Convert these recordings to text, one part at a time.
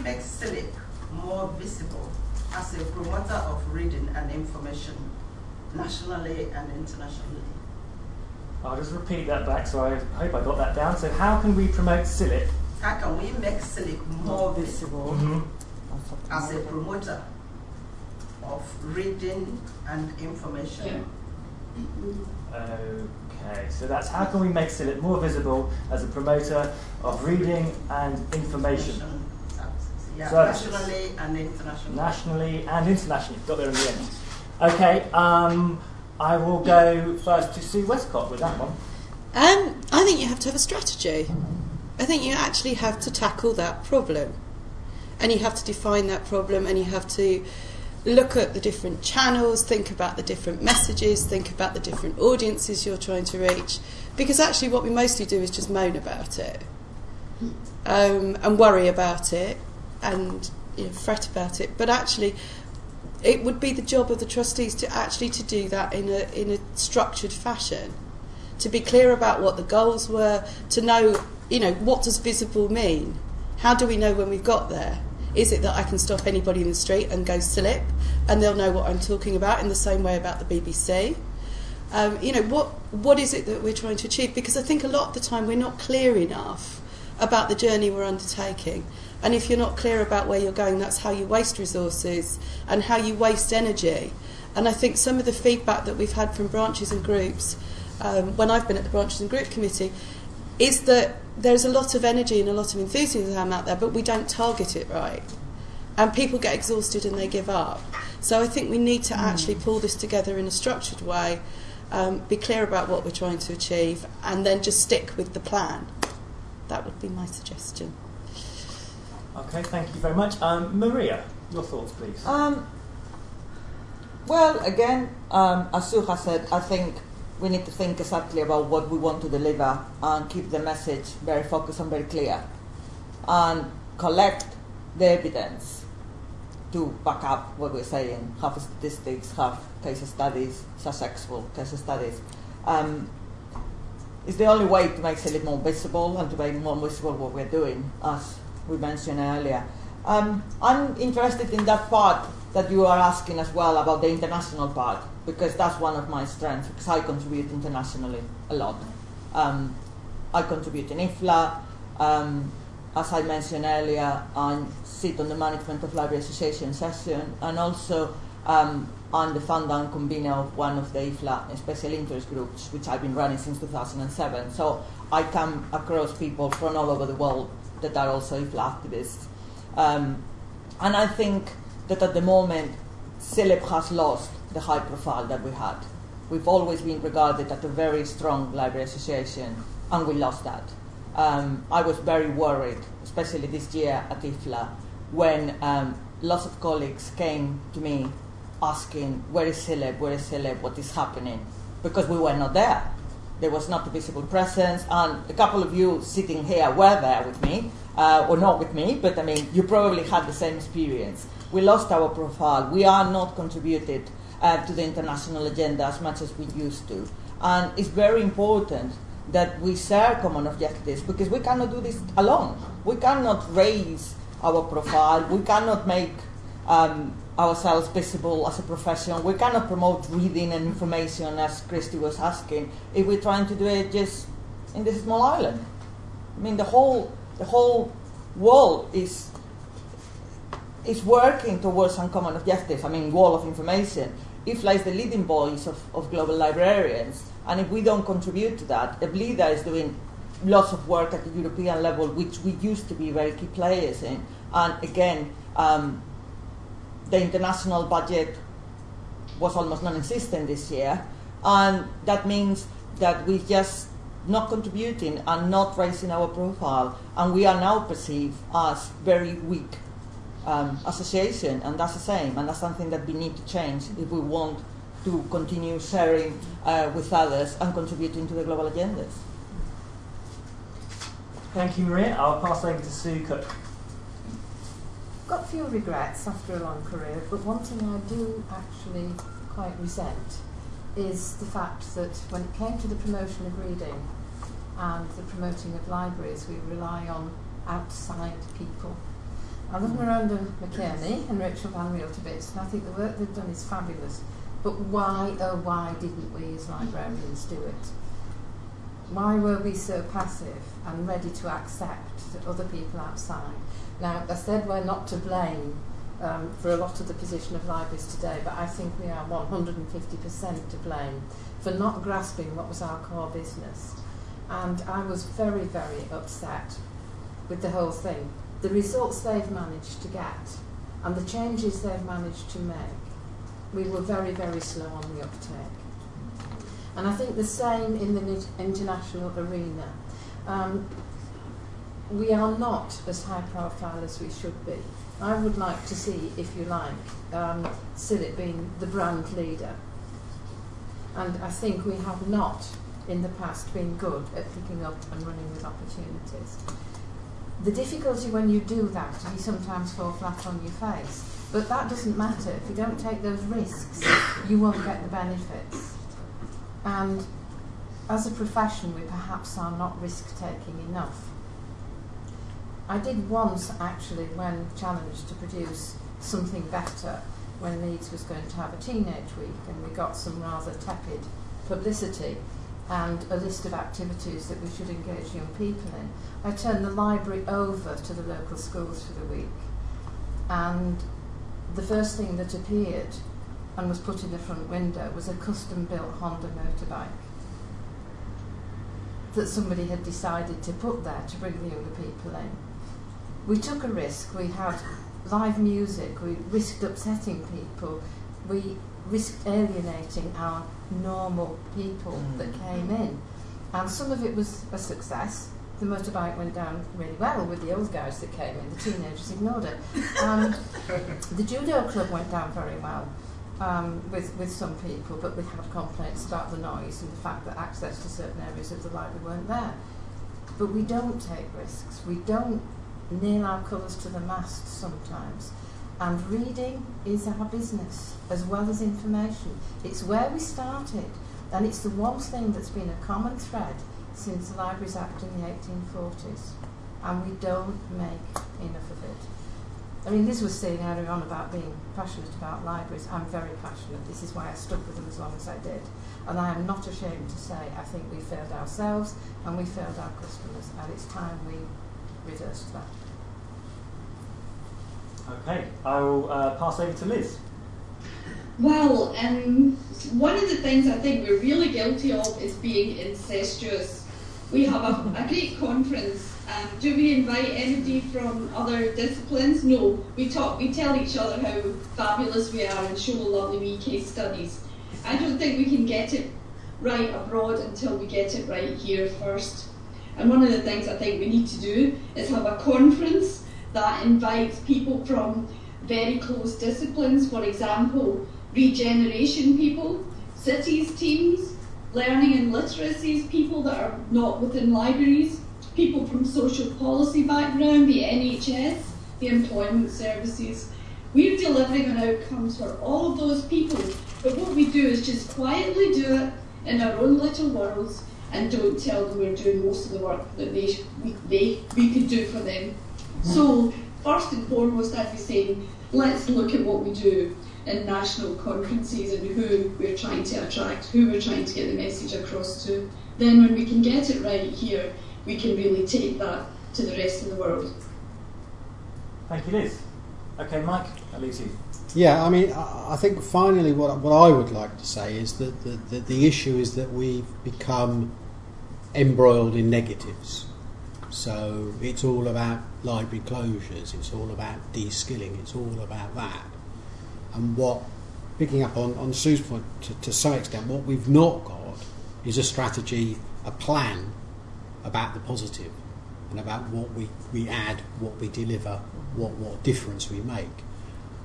make CILIP more visible as a promoter of reading and information nationally and internationally? I'll just repeat that back, so I hope I got that down. So how can we promote CILIP? How can we make CILIP more visible as a promoter of reading and information? Okay, so that's how can we make CILIP more visible as a promoter of reading and information? Yeah, services. nationally and internationally. Nationally and internationally. Got there in the end. Okay, I will go first to Sue Westcott with that one. I think you have to have a strategy. I think you actually have to tackle that problem. And you have to define that problem, and you have to look at the different channels, think about the different messages, think about the different audiences you're trying to reach. Because actually what we mostly do is just moan about it and worry about it and fret about it. But actually it would be the job of the trustees to do that in a structured fashion, to be clear about what the goals were, to know, what does visible mean? How do we know when we've got there? Is it that I can stop anybody in the street and go CILIP and they'll know what I'm talking about, in the same way about the BBC? What is it that we're trying to achieve? Because I think a lot of the time we're not clear enough about the journey we're undertaking. And if you're not clear about where you're going, that's how you waste resources and how you waste energy. And I think some of the feedback that we've had from branches and groups, when I've been at the branches and group committee, is that there's a lot of energy and a lot of enthusiasm out there, but we don't target it right. And people get exhausted and they give up. So I think we need to actually pull this together in a structured way, be clear about what we're trying to achieve, and then just stick with the plan. That would be my suggestion. Okay, thank you very much. Maria, your thoughts, please. Well, again, as Sue has said, I think we need to think exactly about what we want to deliver and keep the message very focused and very clear, and collect the evidence to back up what we're saying, have statistics, have case studies, successful case studies. It's the only way to make CILIP more visible and to make more visible what we're doing, as we mentioned earlier. I'm interested in that part that you are asking as well, about the international part, because that's one of my strengths, because I contribute internationally a lot. I contribute in IFLA. As I mentioned earlier, I sit on the management of Library Association session, and also I'm the founder and convener of one of the IFLA special interest groups, which I've been running since 2007. So I come across people from all over the world that are also IFLA activists. And I think that at the moment, CILIP has lost the high profile that we had. We've always been regarded as a very strong library association, and we lost that. I was very worried, especially this year at IFLA, when lots of colleagues came to me asking, where is CILIP, what is happening? Because we were not there. There was not a visible presence, and a couple of you sitting here were there with me, or not with me, but I mean, you probably had the same experience. We lost our profile. We are not contributed to the international agenda as much as we used to. And it's very important that we share common objectives, because we cannot do this alone. We cannot raise our profile. We cannot make ourselves visible as a profession. We cannot promote reading and information, as Christy was asking, if we're trying to do it just in this small island. I mean, the whole world is working towards some common objectives. I mean, wall of information. IFLA is the leading voice of global librarians, and if we don't contribute to that, EBLIDA is doing lots of work at the European level, which we used to be very key players in. And again, the international budget was almost non-existent this year, and that means that we're just not contributing and not raising our profile, and we are now perceived as very weak association, and that's the same, and that's something that we need to change if we want to continue sharing with others and contributing to the global agendas. Thank you, Maria. I'll pass over to Sue Cook. Got few regrets after a long career, but one thing I do actually quite resent is the fact that when it came to the promotion of reading and the promoting of libraries, we rely on outside people. I love Miranda McKinney and Rachel Van Reel to bits, and I think the work they've done is fabulous. But why, oh why didn't we as librarians do it? Why were we so passive and ready to accept other people outside? Now, I said we're not to blame for a lot of the position of libraries today, but I think we are 150% to blame for not grasping what was our core business. And I was very, very upset with the whole thing. The results they've managed to get and the changes they've managed to make, we were very, very slow on the uptake. And I think the same in the international arena. We are not as high profile as we should be. I would like to see, if you like, CILIP being the brand leader. And I think we have not, in the past, been good at picking up and running with opportunities. The difficulty when you do that, you sometimes fall flat on your face. But that doesn't matter. If you don't take those risks, you won't get the benefits. And as a profession, we perhaps are not risk-taking enough. I did once, actually, when challenged to produce something better, when Leeds was going to have a teenage week, and we got some rather tepid publicity and a list of activities that we should engage young people in. I turned the library over to the local schools for the week, and the first thing that appeared and was put in the front window was a custom-built Honda motorbike that somebody had decided to put there to bring the younger people in. We took a risk. We had live music. We risked upsetting people. We risked alienating our normal people that came in. And some of it was a success. The motorbike went down really well with the old guys that came in. The teenagers ignored it. The judo club went down very well with some people, but we had complaints about the noise and the fact that access to certain areas of the library weren't there. But we don't take risks. We don't nail our colours to the mast sometimes. And reading is our business as well as information. It's where we started, and it's the one thing that's been a common thread since the Libraries Act in the 1840s, and we don't make enough of it. I mean, Liz was saying earlier on about being passionate about libraries. I'm very passionate. This is why I stuck with them as long as I did. And I am not ashamed to say I think we failed ourselves and we failed our customers, and it's time we reversed that. Okay, I will pass over to Liz. Well, one of the things I think we're really guilty of is being incestuous. We have a great conference. Do we invite anybody from other disciplines? No. We tell each other how fabulous we are and show lovely wee case studies. I don't think we can get it right abroad until we get it right here first. And one of the things I think we need to do is have a conference that invites people from very close disciplines, for example, regeneration people, cities teams, learning and literacies, people that are not within libraries, people from social policy background, the NHS, the employment services. We're delivering on outcomes for all of those people, but what we do is just quietly do it in our own little worlds and don't tell them we're doing most of the work that we could do for them. So, first and foremost, I'd be saying, let's look at what we do in national conferences and who we're trying to attract, who we're trying to get the message across to. Then when we can get it right here, we can really take that to the rest of the world. Thank you, Liz. Okay, Mike, that leaves you. Yeah, I mean, I think finally what I would like to say is that the issue is that we've become embroiled in negatives. So it's all about library closures, it's all about de-skilling, it's all about that. And what, picking up on Sue's point to some extent, what we've not got is a strategy, a plan about the positive and about what we add, what we deliver, what difference we make.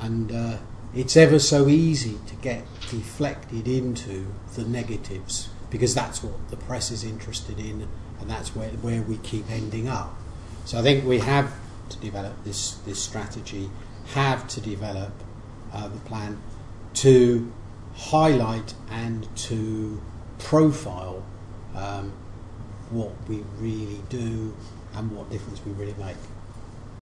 And it's ever so easy to get deflected into the negatives because that's what the press is interested in, and that's where we keep ending up. So I think we have to develop this strategy, have to develop the plan to highlight and to profile what we really do and what difference we really make.